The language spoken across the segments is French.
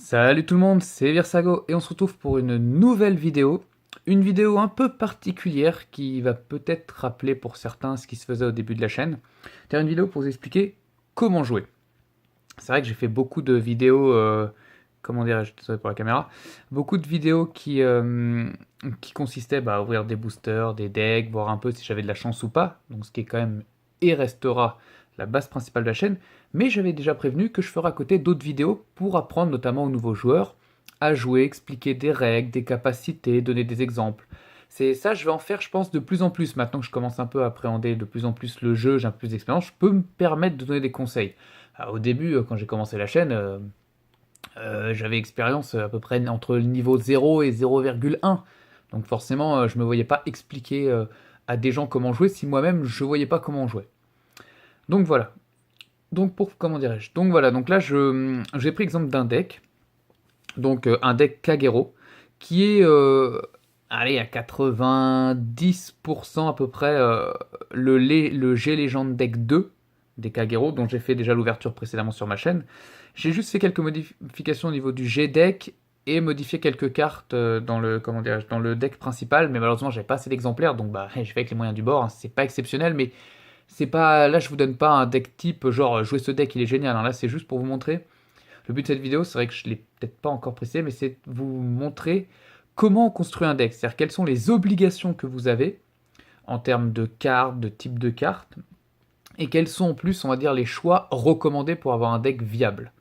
Salut tout le monde, c'est Virsago et on se retrouve pour une nouvelle vidéo. Une vidéo un peu particulière qui va peut-être rappeler pour certains ce qui se faisait au début de la chaîne. C'est une vidéo pour vous expliquer comment jouer. C'est vrai que j'ai fait beaucoup de vidéos, comment dirais-je, désolé pour la caméra, beaucoup de vidéos qui consistaient à ouvrir des boosters, des decks, voir un peu si j'avais de la chance ou pas, donc ce qui est quand même et restera la base principale de la chaîne, mais j'avais déjà prévenu que je ferai à côté d'autres vidéos pour apprendre notamment aux nouveaux joueurs à jouer, expliquer des règles, des capacités, donner des exemples. C'est ça, je vais en faire, je pense, de plus en plus. Maintenant que je commence un peu à appréhender de plus en plus le jeu, j'ai un peu plus d'expérience, je peux me permettre de donner des conseils. Alors, au début, quand j'ai commencé la chaîne, j'avais expérience à peu près entre le niveau 0 et 0,1. Donc forcément, je ne me voyais pas expliquer à des gens comment jouer si moi-même je ne voyais pas comment on jouait. Donc voilà. Donc pour comment dirais-je. Donc voilà. Donc là, j'ai pris l'exemple d'un deck. Donc un deck Kagero qui est allez à 90% à peu près le G-Legend deck 2 des Kagero dont j'ai fait déjà l'ouverture précédemment sur ma chaîne. J'ai juste fait quelques modifications au niveau du G-Deck et modifié quelques cartes dans le, comment dirais-je, dans le deck principal, mais malheureusement j'avais pas assez d'exemplaires, donc je fais avec les moyens du bord, hein. C'est pas exceptionnel, mais c'est pas, là je vous donne pas un deck type, genre jouer ce deck il est génial, hein. Là c'est juste pour vous montrer. Le but de cette vidéo, c'est vrai que je l'ai peut-être pas encore précisé, mais c'est de vous montrer comment on construit un deck, c'est-à-dire quelles sont les obligations que vous avez en termes de cartes, de type de cartes, et quels sont en plus, on va dire, les choix recommandés pour avoir un deck viable.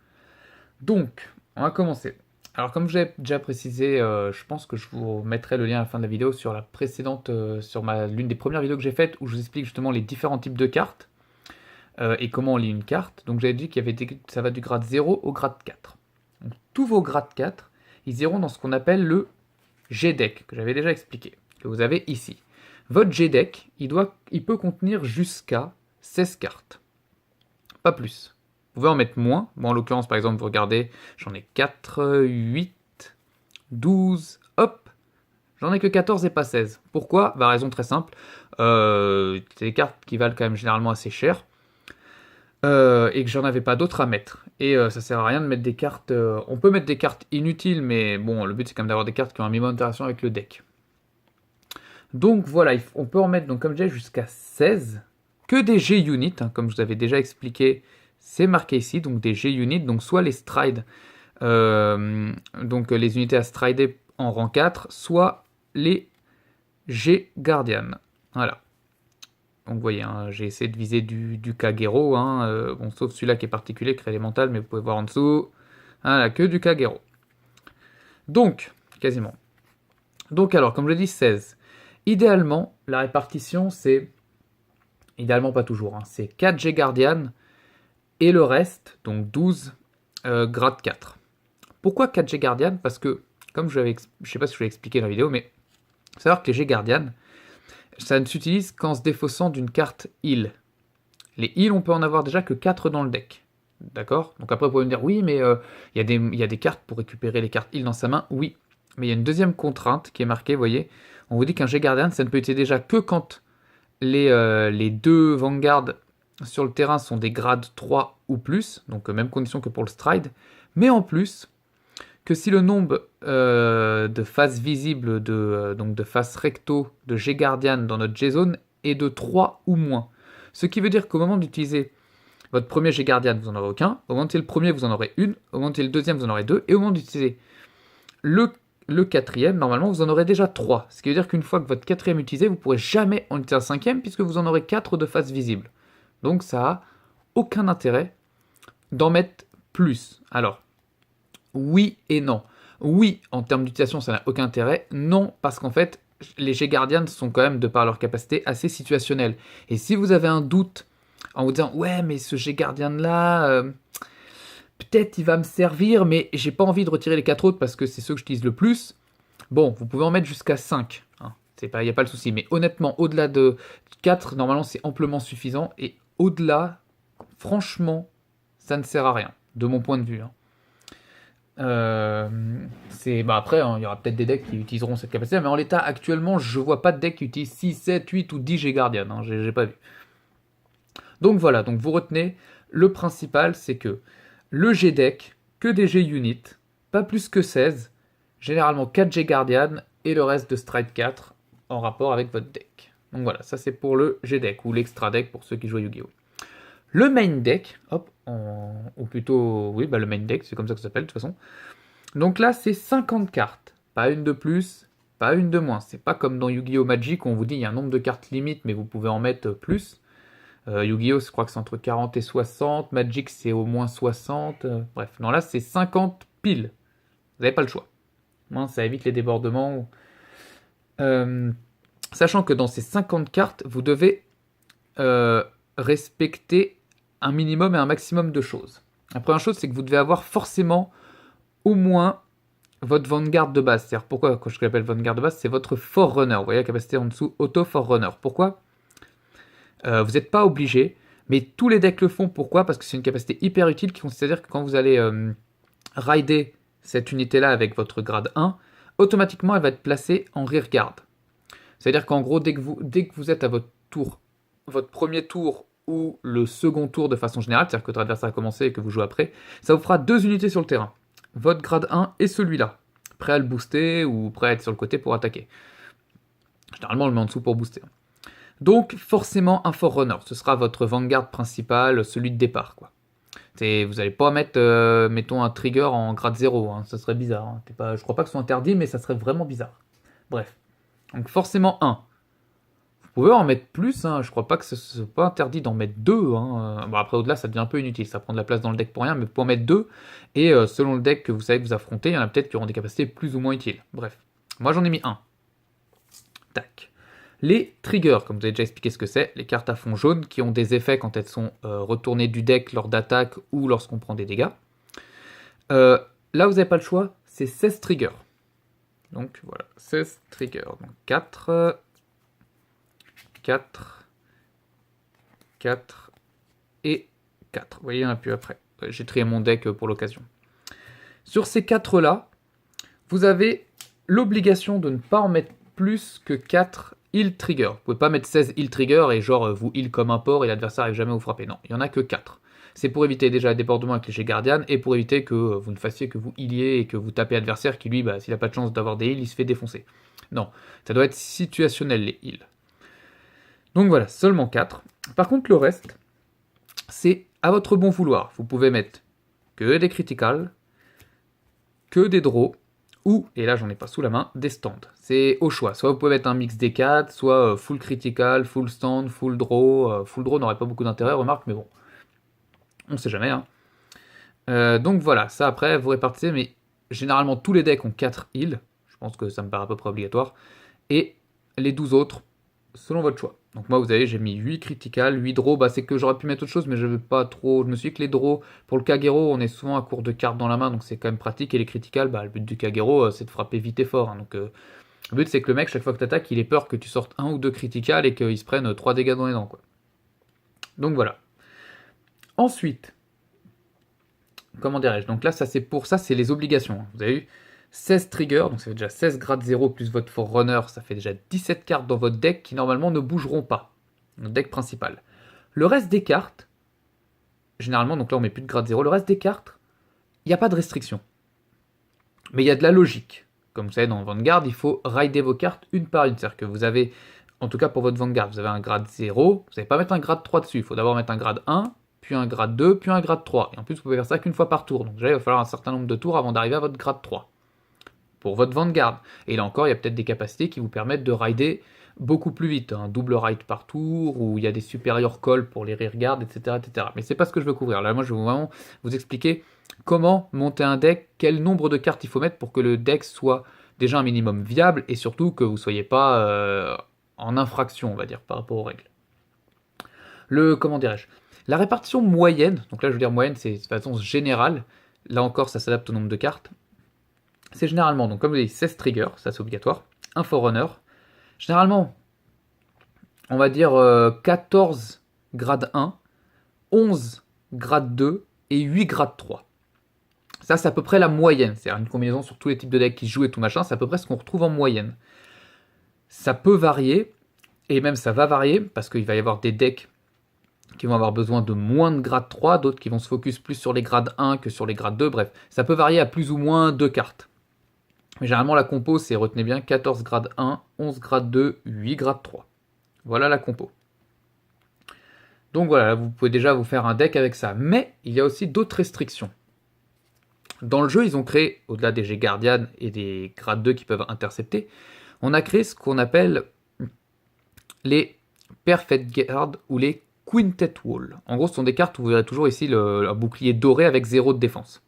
Donc, on va commencer. Alors, comme je l'ai déjà précisé, je pense que je vous mettrai le lien à la fin de la vidéo sur la précédente, sur l'une des premières vidéos que j'ai faites où je vous explique justement les différents types de cartes et comment on lit une carte. Donc, j'avais dit ça va du grade 0 au grade 4. Donc, tous vos grades 4, ils iront dans ce qu'on appelle le G-Deck, que j'avais déjà expliqué, que vous avez ici. Votre G-Deck, il peut contenir jusqu'à 16 cartes, pas plus. Vous pouvez en mettre moins. Moi, en l'occurrence, par exemple, vous regardez, j'en ai 4, 8, 12, hop, j'en ai que 14 et pas 16. Pourquoi? Raison très simple. C'est des cartes qui valent quand même généralement assez cher. Et que j'en avais pas d'autres à mettre. Et ça sert à rien de mettre des cartes. On peut mettre des cartes inutiles, mais bon, le but c'est quand même d'avoir des cartes qui ont un minimum d'interaction avec le deck. Donc voilà, on peut en mettre, donc, comme je disais, jusqu'à 16. Que des G-Units, hein, comme je vous avais déjà expliqué, c'est marqué ici, donc des G-Units, donc soit les strides, donc les unités à strider en rang 4, soit les G-Guardian. Voilà. Donc vous voyez, hein, j'ai essayé de viser du Kagero, hein, bon, sauf celui-là qui est particulier, créé élémental, mais vous pouvez voir en dessous, voilà, que du Kagero. Donc, quasiment. Donc alors, comme je l'ai dit, 16. Idéalement, la répartition, c'est... Idéalement, pas toujours, hein, c'est 4 G-Guardian, et le reste, donc 12, grade 4. Pourquoi 4 G-Guardian? Parce que, comme je ne sais pas si je l'ai expliqué dans la vidéo, mais il faut savoir que les G-Guardian, ça ne s'utilise qu'en se défaussant d'une carte heal. Les heals, on peut en avoir déjà que 4 dans le deck. D'accord? Donc après, vous pouvez me dire, oui, mais il y a des cartes pour récupérer les cartes heal dans sa main. Oui, mais il y a une deuxième contrainte qui est marquée, vous voyez. On vous dit qu'un G-Guardian, ça ne peut être déjà que quand les deux Vanguard sur le terrain sont des grades 3 ou plus, donc même condition que pour le stride, mais en plus que si le nombre de faces visibles, donc de faces recto de G-Guardian dans notre G-Zone est de 3 ou moins. Ce qui veut dire qu'au moment d'utiliser votre premier G-Guardian, vous n'en aurez aucun, au moment d'utiliser le premier, vous en aurez une, au moment d'utiliser le deuxième, vous en aurez deux, et au moment d'utiliser le quatrième, normalement, vous en aurez déjà 3. Ce qui veut dire qu'une fois que votre quatrième est utilisé, vous ne pourrez jamais en utiliser un cinquième, puisque vous en aurez 4 de faces visibles. Donc ça n'a aucun intérêt d'en mettre plus. Alors, oui et non. Oui, en termes d'utilisation, ça n'a aucun intérêt. Non, parce qu'en fait, les G-Guardians sont quand même, de par leur capacité, assez situationnels. Et si vous avez un doute en vous disant « Ouais, mais ce G-Guardian-là, peut-être il va me servir, mais j'ai pas envie de retirer les 4 autres parce que c'est ceux que j'utilise le plus. » Bon, vous pouvez en mettre jusqu'à 5. Hein. Il n'y a pas le souci. Mais honnêtement, au-delà de 4, normalement, c'est amplement suffisant. Et au-delà, franchement, ça ne sert à rien, de mon point de vue. Hein. Après, hein, il y aura peut-être des decks qui utiliseront cette capacité, mais en l'état actuellement, je vois pas de deck qui utilise 6, 7, 8 ou 10 G-Guardian. Hein, j'ai pas vu. Donc voilà, donc vous retenez, le principal, c'est que le G-Deck, que des G-Units, pas plus que 16, généralement 4 G Guardian et le reste de Stride 4 en rapport avec votre deck. Donc voilà, ça c'est pour le G-Deck ou l'extra deck pour ceux qui jouent à Yu-Gi-Oh! Le main deck, hop, ou plutôt, oui, le main deck, c'est comme ça que ça s'appelle de toute façon. Donc là, c'est 50 cartes, pas une de plus, pas une de moins. C'est pas comme dans Yu-Gi-Oh! Magic où on vous dit il y a un nombre de cartes limite, mais vous pouvez en mettre plus. Yu-Gi-Oh! Je crois que c'est entre 40 et 60, Magic c'est au moins 60, bref. Non, là c'est 50 piles. Vous n'avez pas le choix. Moi, ça évite les débordements. Sachant que dans ces 50 cartes, vous devez respecter un minimum et un maximum de choses. La première chose, c'est que vous devez avoir forcément au moins votre Vanguard de base. C'est-à-dire, pourquoi, quand je l'appelle Vanguard de base, c'est votre Forerunner. Vous voyez la capacité en dessous, Auto Forerunner. Pourquoi vous n'êtes pas obligé, mais tous les decks le font. Pourquoi? Parce que c'est une capacité hyper utile, c'est-à-dire que quand vous allez rider cette unité-là avec votre grade 1, automatiquement, elle va être placée en rearguard. C'est-à-dire qu'en gros, dès que vous êtes à votre tour, votre premier tour ou le second tour de façon générale, c'est-à-dire que votre adversaire a commencé et que vous jouez après, ça vous fera 2 unités sur le terrain. Votre grade 1 et celui-là. Prêt à le booster ou prêt à être sur le côté pour attaquer. Généralement, on le met en dessous pour booster. Donc, forcément, un Forerunner. Ce sera votre Vanguard principal, celui de départ, quoi. Vous n'allez pas mettre, mettons, un trigger en grade 0. Hein. Ça serait bizarre. Hein. Je crois pas que ce soit interdit, mais ça serait vraiment bizarre. Bref. Donc, forcément, 1. Vous pouvez en mettre plus. Hein. Je crois pas que ce soit pas interdit d'en mettre 2. Hein. Bon, après, au-delà, ça devient un peu inutile. Ça prend de la place dans le deck pour rien, mais vous pouvez en mettre 2. Et selon le deck que vous savez que vous affrontez, il y en a peut-être qui auront des capacités plus ou moins utiles. Bref. Moi, j'en ai mis 1. Tac. Les triggers, comme vous avez déjà expliqué ce que c'est, les cartes à fond jaune qui ont des effets quand elles sont retournées du deck lors d'attaque ou lorsqu'on prend des dégâts. Là, vous n'avez pas le choix, c'est 16 triggers. Donc voilà, 16 triggers. Donc 4, 4, 4 et 4. Vous voyez, il y en a plus après. J'ai trié mon deck pour l'occasion. Sur ces 4-là, vous avez l'obligation de ne pas en mettre plus que 4 heal trigger. Vous pouvez pas mettre 16 heal trigger et genre vous heal comme un porc et l'adversaire n'arrive jamais à vous frapper. Non, il y en a que 4. C'est pour éviter déjà le débordement avec les G Guardian et pour éviter que vous ne fassiez que vous healiez et que vous tapez l'adversaire qui lui, s'il n'a pas de chance d'avoir des heals, il se fait défoncer. Non, ça doit être situationnel les heals. Donc voilà, seulement 4. Par contre le reste, c'est à votre bon vouloir. Vous pouvez mettre que des critical, que des draws, ou, et là j'en ai pas sous la main, des stands. C'est au choix. Soit vous pouvez mettre un mix des 4, soit full critical, full stand, full draw. Full draw n'aurait pas beaucoup d'intérêt, remarque, mais bon, on sait jamais. Hein. Donc voilà, ça après vous répartissez, mais généralement tous les decks ont 4 heals. Je pense que ça me paraît à peu près obligatoire. Et les 12 autres, selon votre choix. Donc moi, vous avez, j'ai mis 8 critical, 8 draws, c'est que j'aurais pu mettre autre chose, mais je veux pas trop. Je me suis dit que les draws, pour le Kagero, on est souvent à court de cartes dans la main, donc c'est quand même pratique. Et les critical, le but du Kagero, c'est de frapper vite et fort. Hein. Donc le but, c'est que le mec, chaque fois que tu attaques, il ait peur que tu sortes 1 ou 2 critical et qu'il se prenne 3 dégâts dans les dents, quoi. Donc voilà. Ensuite, comment dirais-je? Donc là, ça c'est pour ça, c'est les obligations. Vous avez eu 16 triggers, donc ça fait déjà 16 grade 0 plus votre Forerunner, ça fait déjà 17 cartes dans votre deck qui normalement ne bougeront pas. Notre deck principal. Le reste des cartes, généralement, donc là on met plus de grade 0, le reste des cartes, il n'y a pas de restriction. Mais il y a de la logique. Comme vous savez, dans Vanguard, il faut rider vos cartes une par une. C'est-à-dire que vous avez, en tout cas pour votre Vanguard, vous avez un grade 0, vous n'allez pas mettre un grade 3 dessus, il faut d'abord mettre un grade 1, puis un grade 2, puis un grade 3. Et en plus, vous pouvez faire ça qu'une fois par tour. Donc déjà, il va falloir un certain nombre de tours avant d'arriver à votre grade 3. Pour votre Vanguard. Et là encore, il y a peut-être des capacités qui vous permettent de rider beaucoup plus vite. Un double ride par tour, ou il y a des supérieurs calls pour les rearguards, etc., etc. Mais c'est pas ce que je veux couvrir. Là, moi, je veux vraiment vous expliquer comment monter un deck, quel nombre de cartes il faut mettre pour que le deck soit déjà un minimum viable, et surtout que vous ne soyez pas en infraction, on va dire, par rapport aux règles. Comment dirais-je? La répartition moyenne, donc là je veux dire moyenne, c'est de façon générale, là encore ça s'adapte au nombre de cartes, c'est généralement, donc comme vous dites, 16 triggers, ça c'est obligatoire, un Forerunner, généralement, on va dire 14 grade 1, 11 grade 2 et 8 grade 3. Ça c'est à peu près la moyenne, c'est-à-dire une combinaison sur tous les types de decks qui se jouent et tout machin, c'est à peu près ce qu'on retrouve en moyenne. Ça peut varier, et même ça va varier, parce qu'il va y avoir des decks qui vont avoir besoin de moins de grade 3, d'autres qui vont se focus plus sur les grades 1 que sur les grades 2, bref, ça peut varier à plus ou moins 2 cartes. Mais généralement la compo c'est, retenez bien, 14 grade 1, 11 grade 2, 8 grade 3. Voilà la compo. Donc voilà, vous pouvez déjà vous faire un deck avec ça. Mais il y a aussi d'autres restrictions. Dans le jeu, ils ont créé, au-delà des G-Guardian et des grades 2 qui peuvent intercepter, on a créé ce qu'on appelle les Perfect Guard ou les Quintet Wall. En gros, ce sont des cartes où vous verrez toujours ici un bouclier doré avec 0 de défense.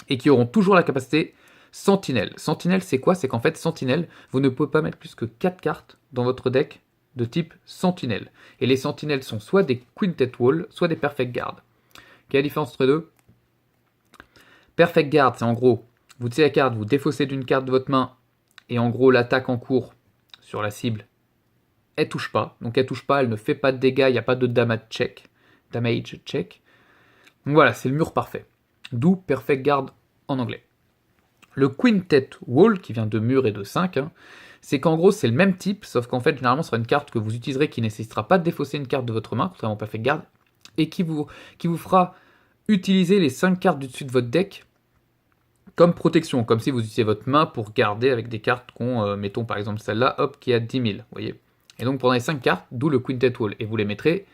Et qui auront toujours la capacité Sentinelle. Sentinelle, c'est quoi? C'est qu'en fait, Sentinelle, vous ne pouvez pas mettre plus que 4 cartes dans votre deck de type Sentinelle. Et les Sentinelles sont soit des Quintet Wall, soit des Perfect Guard. Quelle est la différence entre les deux? Perfect Guard, c'est en gros, vous tirez la carte, vous défaussez d'une carte de votre main, et en gros, l'attaque en cours sur la cible, elle touche pas. Donc elle touche pas, elle ne fait pas de dégâts, il n'y a pas de damage check. Donc voilà, c'est le mur parfait. D'où Perfect Guard en anglais. Le Quintet Wall, qui vient de mur et de 5, c'est qu'en gros c'est le même type, sauf qu'en fait généralement ce sera une carte que vous utiliserez qui ne nécessitera pas de défausser une carte de votre main, contrairement au Perfect Guard, et qui vous fera utiliser les 5 cartes du dessus de votre deck comme protection, comme si vous utilisez votre main pour garder avec des cartes qu'on, mettons par exemple celle-là, hop, qui a 10 000, vous voyez. Et donc pendant les 5 cartes, d'où le Quintet Wall, et vous les mettrez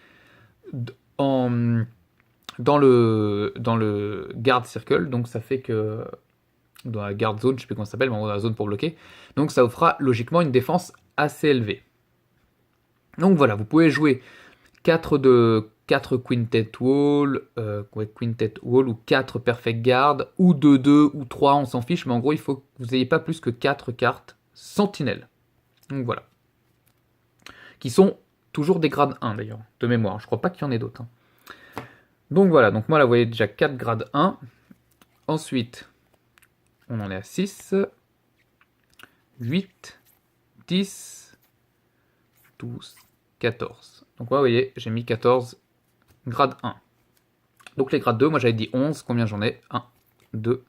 dans le Guard Circle, donc ça fait que dans la Guard Zone, je sais plus comment ça s'appelle, mais dans la zone pour bloquer, donc ça vous fera logiquement une défense assez élevée. Donc voilà, vous pouvez jouer 4 Quintet Wall, Quintet Wall ou 4 Perfect Guard, ou 2 ou 3, on s'en fiche, mais en gros, il faut que vous n'ayez pas plus que 4 cartes Sentinelle. Donc voilà. Qui sont toujours des grades 1 d'ailleurs, de mémoire. Je crois pas qu'il y en ait d'autres. Donc voilà, donc moi là, vous voyez déjà 4 grades 1. Ensuite, on en est à 6, 8, 10, 12, 14. Donc là, vous voyez, j'ai mis 14 grade 1. Donc les grades 2, moi j'avais dit 11. Combien j'en ai? 1, 2,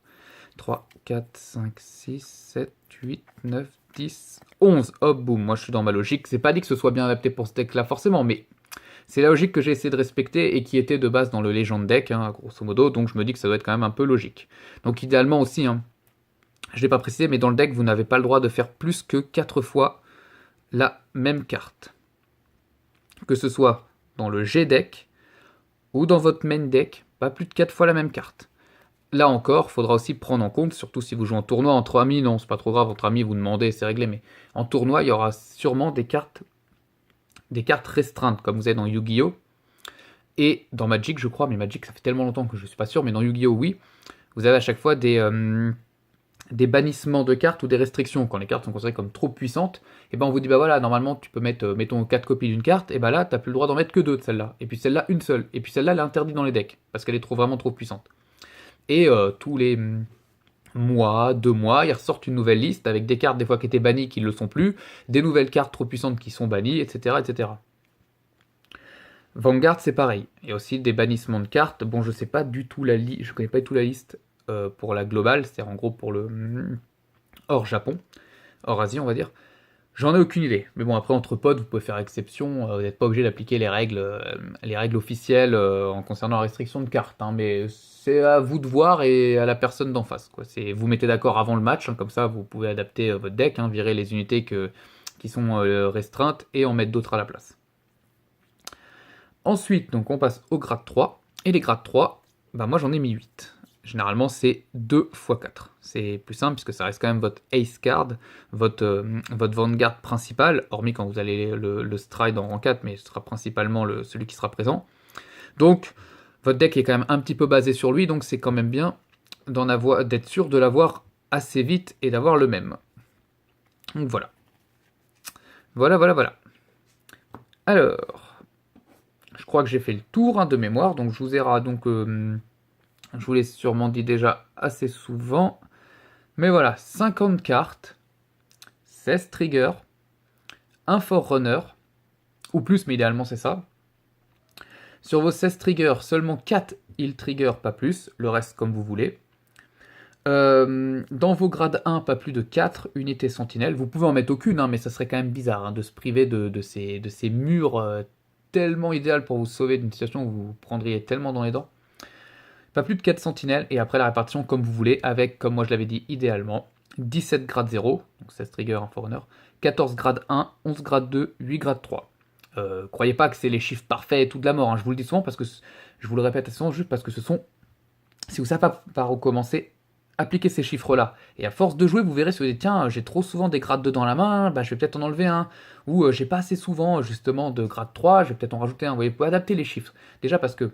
3, 4, 5, 6, 7, 8, 9, 10, 11. Hop, boum. Moi je suis dans ma logique. C'est pas dit que ce soit bien adapté pour ce deck là forcément, mais c'est la logique que j'ai essayé de respecter et qui était de base dans le Legend deck, grosso modo. Donc je me dis que ça doit être quand même un peu logique. Donc idéalement aussi, je ne l'ai pas précisé, mais dans le deck, vous n'avez pas le droit de faire plus que 4 fois la même carte. Que ce soit dans le G-deck ou dans votre main deck, pas plus de 4 fois la même carte. Là encore, il faudra aussi prendre en compte, surtout si vous jouez en tournoi entre amis, non, c'est pas trop grave, votre ami vous demandez, c'est réglé, mais en tournoi, il y aura sûrement des cartes restreintes, comme vous avez dans Yu-Gi-Oh! Et dans Magic, je crois, mais Magic, ça fait tellement longtemps que je ne suis pas sûr, mais dans Yu-Gi-Oh! Oui, vous avez à chaque fois des bannissements de cartes ou des restrictions. Quand les cartes sont considérées comme trop puissantes, et ben on vous dit, bah voilà, normalement tu peux mettre, mettons, 4 copies d'une carte, et bah là, t'as plus le droit d'en mettre que 2 de celle-là. Et puis celle-là, une seule. Et puis celle-là, elle est interdite dans les decks, parce qu'elle est vraiment trop puissante. Et tous les mois, 2 mois, ils ressortent une nouvelle liste avec des cartes des fois qui étaient bannies qui ne le sont plus, des nouvelles cartes trop puissantes qui sont bannies, etc. etc. Vanguard, c'est pareil. Il y a aussi des bannissements de cartes. Bon, je sais pas du tout je connais pas du tout la liste pour la globale, c'est-à-dire en gros pour le hors Japon, hors Asie, on va dire. J'en ai aucune idée. Mais bon, après, entre potes, vous pouvez faire exception. Vous n'êtes pas obligé d'appliquer les règles officielles en concernant la restriction de cartes. Mais c'est à vous de voir et à la personne d'en face, quoi. Vous mettez d'accord avant le match, comme ça, vous pouvez adapter votre deck, virer les unités qui sont restreintes et en mettre d'autres à la place. Ensuite, donc on passe au grade 3. Et les grades 3, moi j'en ai mis 8. Généralement, c'est 2 x 4. C'est plus simple puisque ça reste quand même votre Ace Card, votre Vanguard principal, hormis quand vous allez le Stride en rang 4, mais ce sera principalement celui qui sera présent. Donc, votre deck est quand même un petit peu basé sur lui, donc c'est quand même bien d'être sûr de l'avoir assez vite et d'avoir le même. Donc voilà. Voilà. Alors, je crois que j'ai fait le tour de mémoire, donc je vous ai je vous l'ai sûrement dit déjà assez souvent. Mais voilà, 50 cartes, 16 triggers, un Forerunner, ou plus, mais idéalement c'est ça. Sur vos 16 triggers, seulement 4 heal triggers, pas plus, le reste comme vous voulez. Dans vos grades 1, pas plus de 4 unités sentinelles. Vous pouvez en mettre aucune, mais ça serait quand même bizarre de se priver de ces murs tellement idéal pour vous sauver d'une situation où vous vous prendriez tellement dans les dents. Pas plus de 4 sentinelles, et après la répartition comme vous voulez, avec, comme moi je l'avais dit, idéalement, 17 grade 0, donc 16 trigger en Forerunner, 14 grade 1, 11 grade 2, 8 grade 3. Croyez pas que c'est les chiffres parfaits et tout de la mort, hein. Je vous le dis souvent parce que, je vous le répète souvent juste parce que ce sont, si vous savez pas par où commencer, appliquez ces chiffres-là. Et à force de jouer, vous verrez si vous dites, tiens, j'ai trop souvent des grades 2 dans la main, bah, je vais peut-être en enlever un. Ou j'ai pas assez souvent, justement, de grade 3, je vais peut-être en rajouter un. Vous voyez, vous pouvez adapter les chiffres. Déjà parce que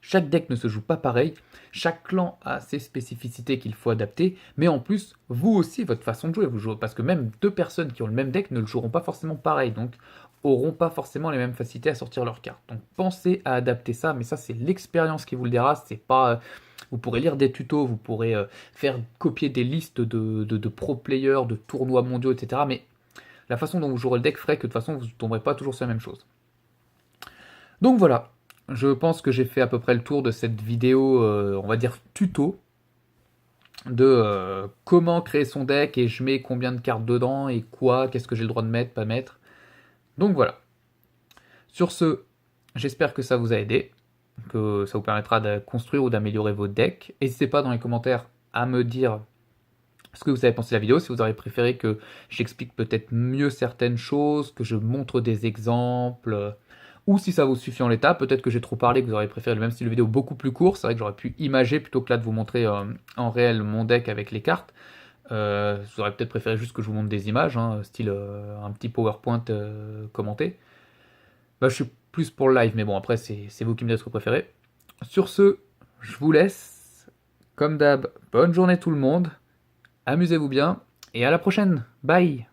chaque deck ne se joue pas pareil, chaque clan a ses spécificités qu'il faut adapter, mais en plus, vous aussi, votre façon de jouer, vous jouez, parce que même deux personnes qui ont le même deck ne le joueront pas forcément pareil, donc auront pas forcément les mêmes facilités à sortir leurs cartes. Donc pensez à adapter ça, mais ça c'est l'expérience qui vous le dira, c'est pas... Vous pourrez lire des tutos, vous pourrez faire copier des listes de pro players, de tournois mondiaux, etc. Mais la façon dont vous jouerez le deck ferait que de toute façon vous ne tomberez pas toujours sur la même chose. Donc voilà, je pense que j'ai fait à peu près le tour de cette vidéo, on va dire tuto, de comment créer son deck et je mets combien de cartes dedans et quoi, qu'est-ce que j'ai le droit de mettre, pas mettre. Donc voilà. Sur ce, j'espère que ça vous a aidé, que ça vous permettra de construire ou d'améliorer vos decks. N'hésitez pas dans les commentaires à me dire ce que vous avez pensé de la vidéo, si vous auriez préféré que j'explique peut-être mieux certaines choses, que je montre des exemples, ou si ça vous suffit en l'état, peut-être que j'ai trop parlé, que vous auriez préféré le même style de vidéo beaucoup plus court, c'est vrai que j'aurais pu imager plutôt que là de vous montrer en réel mon deck avec les cartes. Vous auriez peut-être préféré juste que je vous montre des images, hein, style un petit PowerPoint commenté. Bah, je suis plus pour le live, mais bon, après, c'est vous qui me dites ce que vous préférez. Sur ce, je vous laisse. Comme d'hab, bonne journée tout le monde. Amusez-vous bien et à la prochaine. Bye!